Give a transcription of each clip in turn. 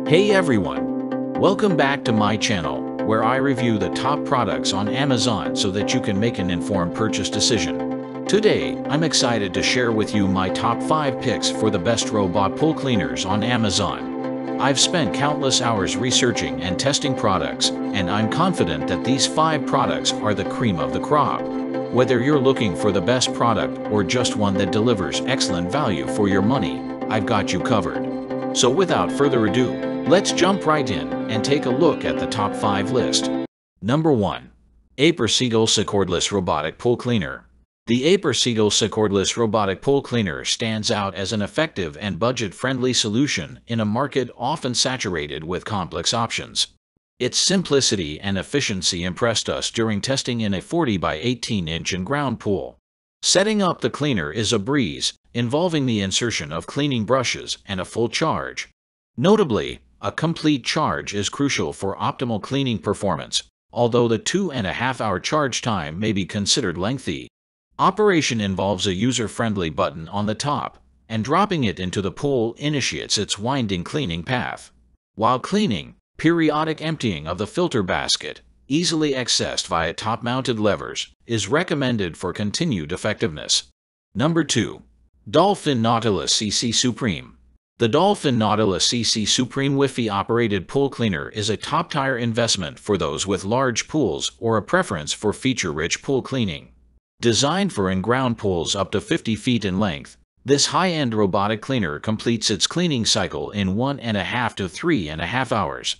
Hey everyone! Welcome back to my channel, where I review the top products on Amazon so that you can make an informed purchase decision. Today, I'm excited to share with you my top 5 picks for the best robot pool cleaners on Amazon. I've spent countless hours researching and testing products, and I'm confident that these 5 products are the cream of the crop. Whether you're looking for the best product or just one that delivers excellent value for your money, I've got you covered. So without further ado, let's jump right in and take a look at the top 5 list. Number 1. Effortless Cordless Robotic Pool Cleaner. The Effortless Cordless Robotic Pool Cleaner stands out as an effective and budget-friendly solution in a market often saturated with complex options. Its simplicity and efficiency impressed us during testing in a 40 by 18-inch in-ground pool. Setting up the cleaner is a breeze, involving the insertion of cleaning brushes and a full charge. Notably, a complete charge is crucial for optimal cleaning performance, although the 2.5-hour charge time may be considered lengthy. Operation involves a user-friendly button on the top, and dropping it into the pool initiates its winding cleaning path. While cleaning, periodic emptying of the filter basket, easily accessed via top-mounted levers, is recommended for continued effectiveness. Number 2. Dolphin Nautilus CC Supreme. The Dolphin Nautilus CC Supreme Wi-Fi-operated pool cleaner is a top-tier investment for those with large pools or a preference for feature-rich pool cleaning. Designed for in-ground pools up to 50 feet in length, this high-end robotic cleaner completes its cleaning cycle in 1.5 to 3.5 hours.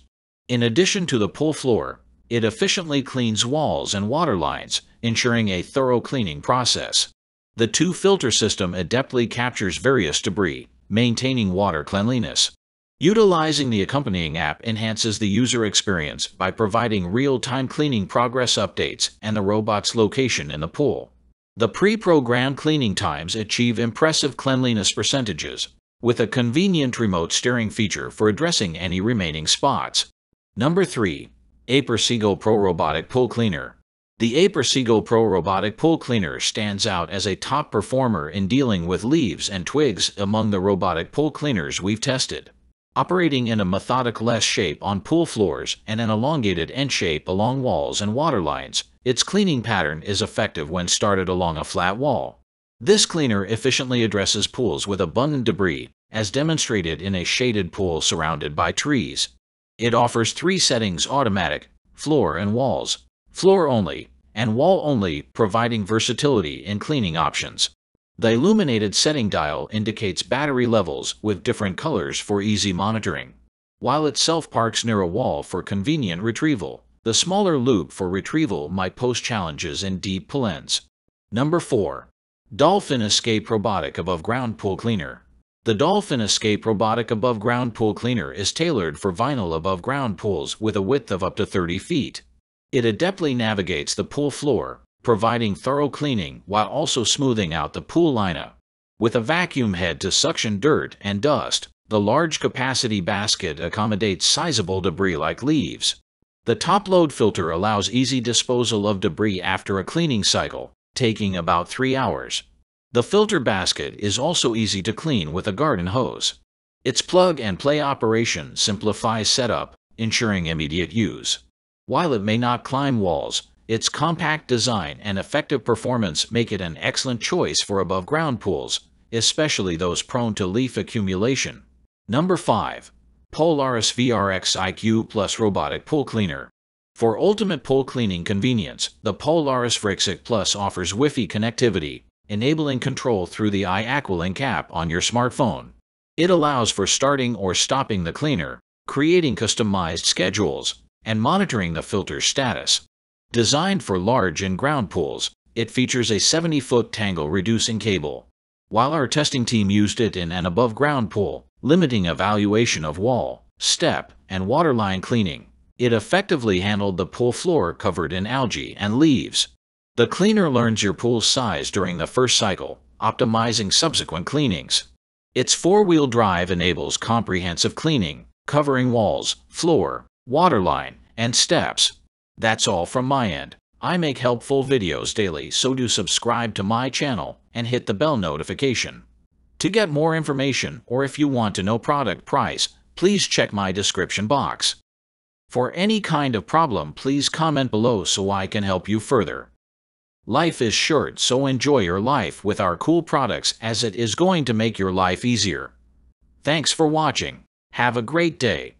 In addition to the pool floor, it efficiently cleans walls and water lines, ensuring a thorough cleaning process. The two-filter system adeptly captures various debris, maintaining water cleanliness. Utilizing the accompanying app enhances the user experience by providing real-time cleaning progress updates and the robot's location in the pool. The pre-programmed cleaning times achieve impressive cleanliness percentages, with a convenient remote steering feature for addressing any remaining spots. Number 3. Effortless Pro Robotic Pool Cleaner. The Effortless Pro Robotic Pool Cleaner stands out as a top performer in dealing with leaves and twigs among the robotic pool cleaners we've tested. Operating in a methodical S shape on pool floors and an elongated N shape along walls and water lines, its cleaning pattern is effective when started along a flat wall. This cleaner efficiently addresses pools with abundant debris, as demonstrated in a shaded pool surrounded by trees. It offers 3 settings: automatic, floor and walls, floor only, and wall only, providing versatility in cleaning options. The illuminated setting dial indicates battery levels with different colors for easy monitoring. While it self-parks near a wall for convenient retrieval, the smaller loop for retrieval might pose challenges in deep pool ends. Number 4. Dolphin Escape Robotic Above-Ground Pool Cleaner. The Dolphin Escape Robotic Above-Ground Pool Cleaner is tailored for vinyl above-ground pools with a width of up to 30 feet. It adeptly navigates the pool floor, providing thorough cleaning while also smoothing out the pool lineup. With a vacuum head to suction dirt and dust, the large capacity basket accommodates sizable debris like leaves. The top-load filter allows easy disposal of debris after a cleaning cycle, taking about 3 hours. The filter basket is also easy to clean with a garden hose. Its plug-and-play operation simplifies setup, ensuring immediate use. While it may not climb walls, its compact design and effective performance make it an excellent choice for above-ground pools, especially those prone to leaf accumulation. Number 5. Polaris VRX IQ Plus Robotic Pool Cleaner. For ultimate pool cleaning convenience, the Polaris VRX Plus offers Wi-Fi connectivity, enabling control through the iAqualink app on your smartphone. It allows for starting or stopping the cleaner, creating customized schedules, and monitoring the filter status. Designed for large in-ground pools, it features a 70-foot tangle-reducing cable. While our testing team used it in an above-ground pool, limiting evaluation of wall, step, and waterline cleaning, it effectively handled the pool floor covered in algae and leaves. The cleaner learns your pool's size during the first cycle, optimizing subsequent cleanings. Its 4-wheel drive enables comprehensive cleaning, covering walls, floor, waterline, and steps. That's all from my end. I make helpful videos daily, so do subscribe to my channel and hit the bell notification. To get more information, or if you want to know product price, please check my description box. For any kind of problem, please comment below so I can help you further. Life is short, so enjoy your life with our cool products, as it is going to make your life easier. Thanks for watching. Have a great day.